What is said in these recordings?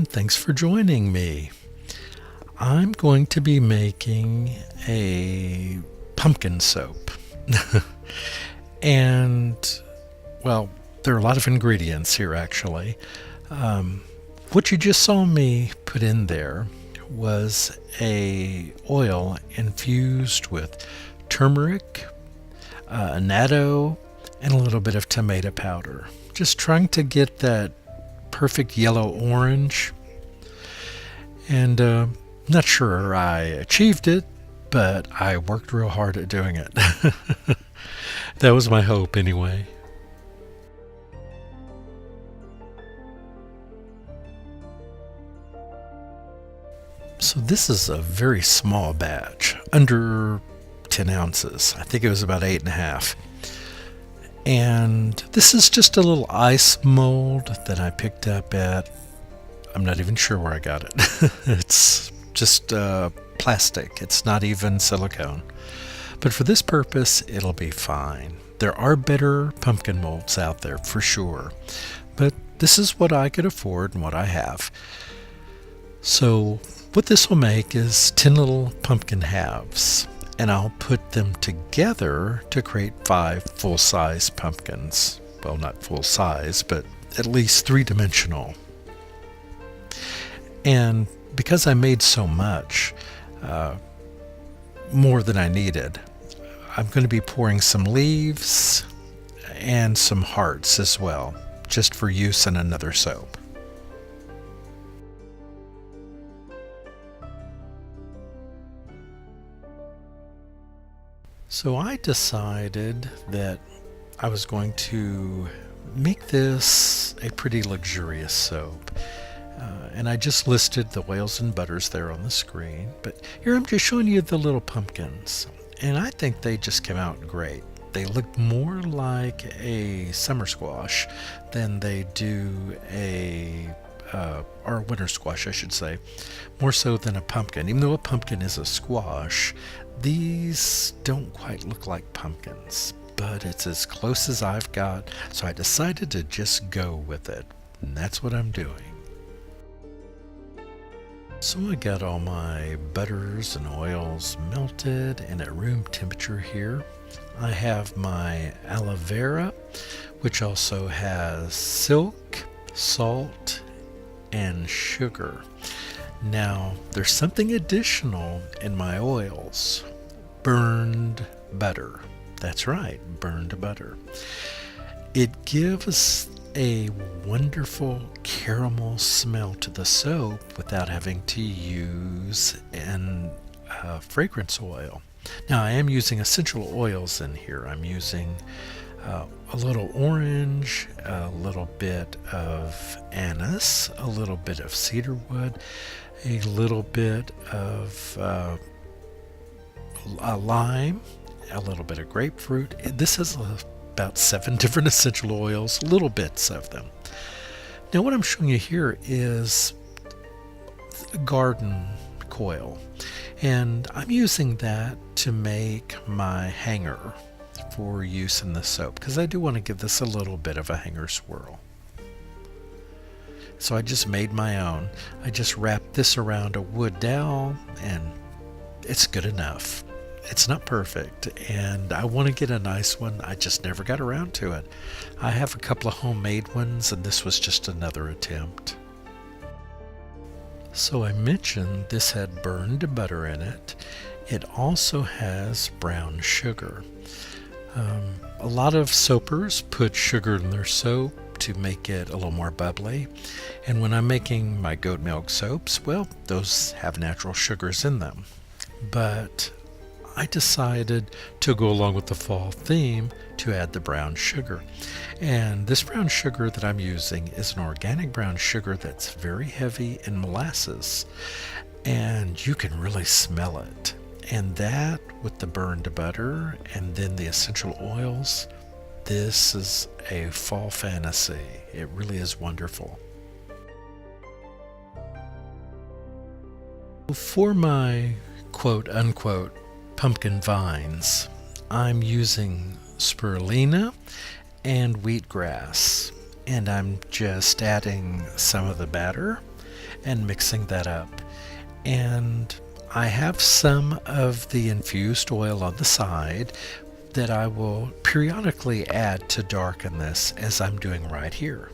everyone. Thanks for joining me. I'm going to be making a pumpkin soap. And, well, there are a lot of ingredients here actually. What you just saw me put in there was a oil infused with turmeric, annatto, and a little bit of tomato powder. Just trying to get that perfect yellow-orange. And not sure I achieved it, but I worked real hard at doing it. That was my hope anyway. So this is a very small batch, under 10 ounces. I think it was about 8.5. And this is just a little ice mold that I picked up at, I'm not even sure where I got it. It's just plastic. It's not even silicone. But for this purpose, it'll be fine. There are better pumpkin molds out there for sure. But this is what I could afford and what I have. So what this will make is 10 little pumpkin halves. And I'll put them together to create 5 full-size pumpkins. Well, not full-size, but at least 3-dimensional. And because I made so much, more than I needed, I'm going to be pouring some leaves and some hearts as well, just for use in another soap. So I decided that I was going to make this a pretty luxurious soap. And I just listed the oils and butters there on the screen. But here I'm just showing you the little pumpkins. And I think they just came out great. They look more like a summer squash than they do or winter squash, I should say. More so than a pumpkin. Even though a pumpkin is a squash, these don't quite look like pumpkins, but it's as close as I've got, so I decided to just go with it, and that's what I'm doing. So I got all my butters and oils melted and at room temperature here. I have my aloe vera, which also has silk, salt, and sugar. Now, there's something additional in my oils. Burned butter. That's right, burned butter. It gives a wonderful caramel smell to the soap without having to use an fragrance oil. Now, I am using essential oils in here. I'm using a little orange, a little bit of anise, a little bit of cedarwood, a little bit of lime, a little bit of grapefruit. This has about 7 different essential oils, little bits of them. Now what I'm showing you here is a garden coil, and I'm using that to make my hanger for use in the soap, because I do want to give this a little bit of a hanger swirl. So I just made my own. I just wrapped this around a wood dowel, and it's good enough. It's not perfect, and I want to get a nice one. I just never got around to it. I have a couple of homemade ones, and this was just another attempt. So I mentioned this had burned butter in it. It also has brown sugar. A lot of soapers put sugar in their soap to make it a little more bubbly. And when I'm making my goat milk soaps, well, those have natural sugars in them. But I decided to go along with the fall theme to add the brown sugar. And this brown sugar that I'm using is an organic brown sugar that's very heavy in molasses. And you can really smell it. And that with the burned butter and then the essential oils, this is a fall fantasy. It really is wonderful. For my quote-unquote pumpkin vines, I'm using spirulina and wheatgrass, and I'm just adding some of the batter and mixing that up. And I have some of the infused oil on the side that I will periodically add to darken this, as I'm doing right here.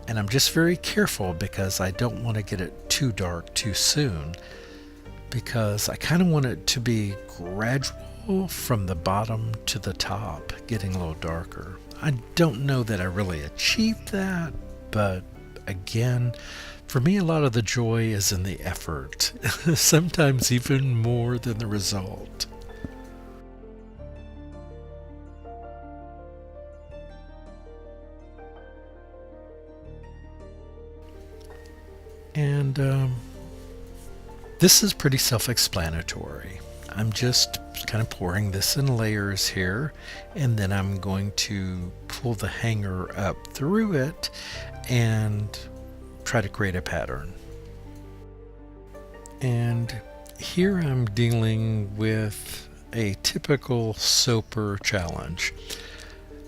And I'm just very careful because I don't want to get it too dark too soon, because I kind of want it to be gradual from the bottom to the top, getting a little darker. I don't know that I really achieved that, but again, for me, a lot of the joy is in the effort, sometimes even more than the result. And this is pretty self-explanatory. I'm just kind of pouring this in layers here, and then I'm going to pull the hanger up through it and try to create a pattern. And here I'm dealing with a typical soaper challenge.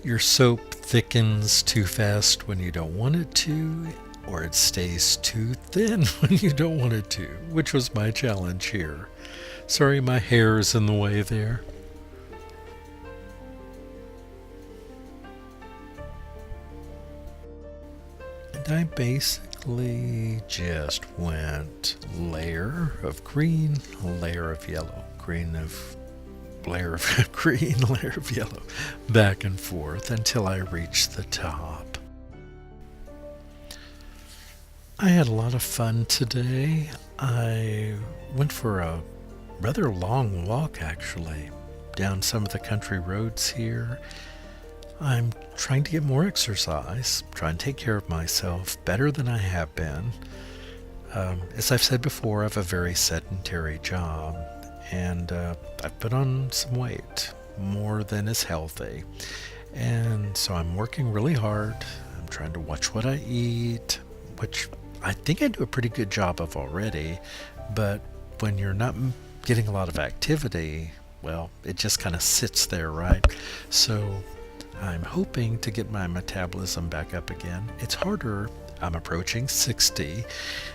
Your soap thickens too fast when you don't want it to, or it stays too thin when you don't want it to, which was my challenge here. Sorry, my hair is in the way there. And I basically just went layer of green, layer of yellow, layer of green, layer of yellow, back and forth until I reached the top. I had a lot of fun today. I went for a rather long walk, actually, down some of the country roads here. I'm trying to get more exercise, trying to take care of myself better than I have been. As I've said before, I have a very sedentary job, and I've put on some weight, more than is healthy. And so I'm working really hard. I'm trying to watch what I eat, which I think I do a pretty good job of already, but when you're not getting a lot of activity, well, it just kind of sits there, right? So I'm hoping to get my metabolism back up again. It's harder. I'm approaching 60,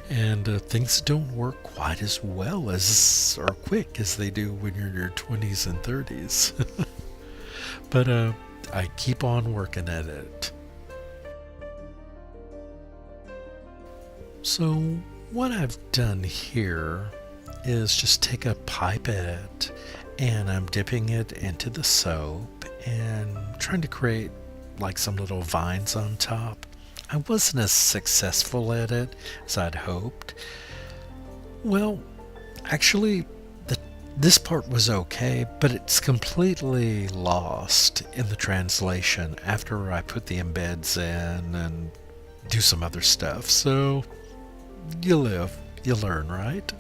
and things don't work quite as well as or quick as they do when you're in your 20s and 30s. But I keep on working at it. So what I've done here is just take a pipette and I'm dipping it into the soap and trying to create like some little vines on top. I wasn't as successful at it as I'd hoped. Well, actually, this part was okay, but it's completely lost in the translation after I put the embeds in and do some other stuff. So you live, you learn, right?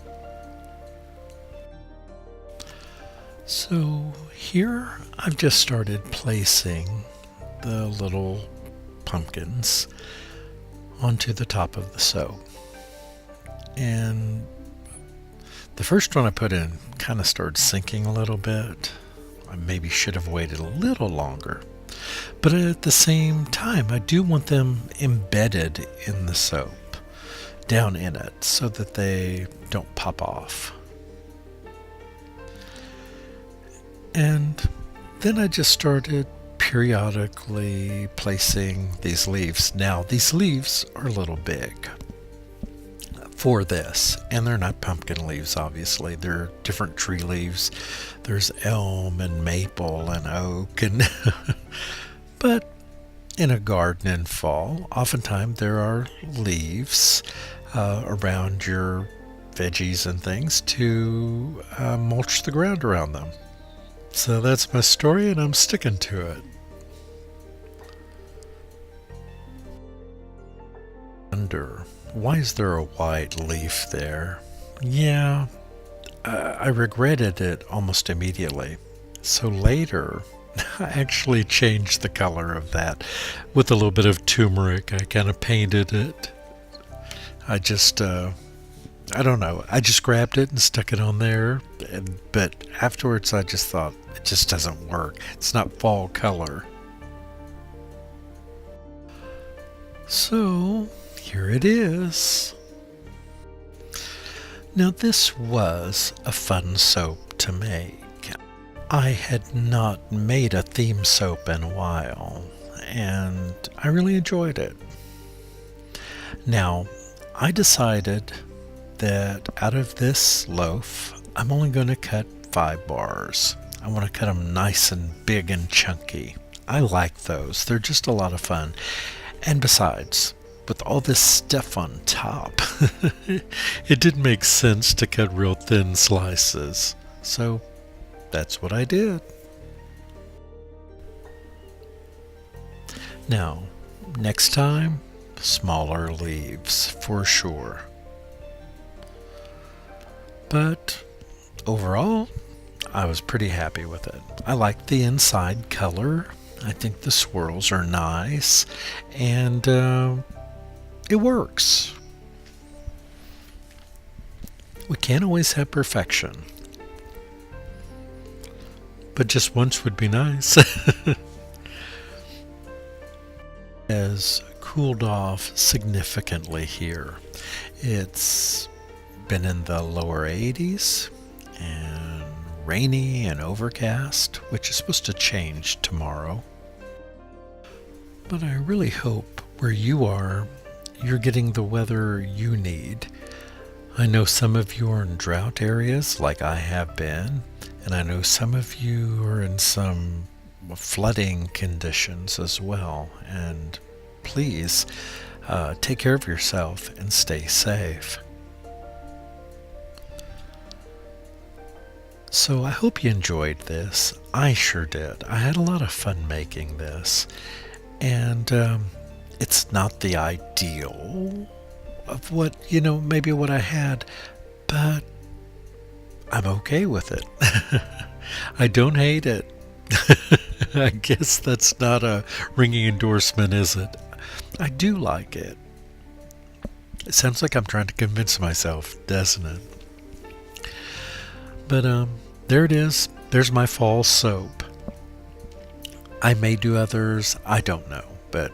So here I've just started placing the little pumpkins onto the top of the soap. And the first one I put in kind of started sinking a little bit. I maybe should have waited a little longer. But at the same time, I do want them embedded in the soap, down in it, so that they don't pop off. And then I just started periodically placing these leaves. Now, these leaves are a little big for this, and they're not pumpkin leaves, obviously. They're different tree leaves. There's elm and maple and oak, and but in a garden in fall, oftentimes there are leaves around your veggies and things to mulch the ground around them. So that's my story, and I'm sticking to it. Why is there a white leaf there? Yeah, I regretted it almost immediately. So later, I actually changed the color of that with a little bit of turmeric. I kind of painted it. I don't know. I just grabbed it and stuck it on there. But afterwards, I just thought, it just doesn't work. It's not fall color. So here it is. Now this was a fun soap to make. I had not made a theme soap in a while, and I really enjoyed it. Now, I decided that out of this loaf, I'm only going to cut 5 bars. I want to cut them nice and big and chunky. I like those. They're just a lot of fun. And besides, with all this stuff on top, it didn't make sense to cut real thin slices. So that's what I did. Now, next time, smaller leaves for sure. But overall, I was pretty happy with it. I like the inside color. I think the swirls are nice, and it works. We can't always have perfection, but just once would be nice. Has cooled off significantly here. It's been in the lower 80s and rainy and overcast, which is supposed to change tomorrow. But I really hope where you are, you're getting the weather you need. I know some of you are in drought areas like I have been, and I know some of you are in some flooding conditions as well. And please take care of yourself and stay safe. So I hope you enjoyed this. I sure did. I had a lot of fun making this. And it's not the ideal of what, maybe what I had, but I'm okay with it. I don't hate it. I guess that's not a ringing endorsement, is it? I do like it. It sounds like I'm trying to convince myself, doesn't it? But there it is. There's my fall soap. I may do others, I don't know, but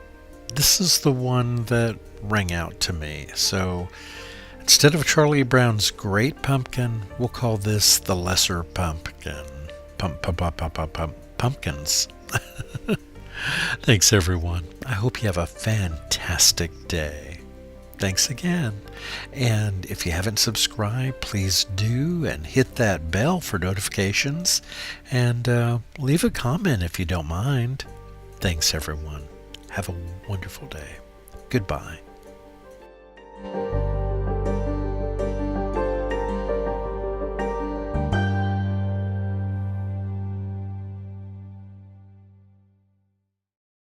this is the one that rang out to me. So instead of Charlie Brown's Great Pumpkin, we'll call this the Lesser Pumpkin. Pumpkins. Thanks, everyone. I hope you have a fantastic day. Thanks again. And if you haven't subscribed, please do, and hit that bell for notifications, and leave a comment if you don't mind. Thanks, everyone. Have a wonderful day. Goodbye.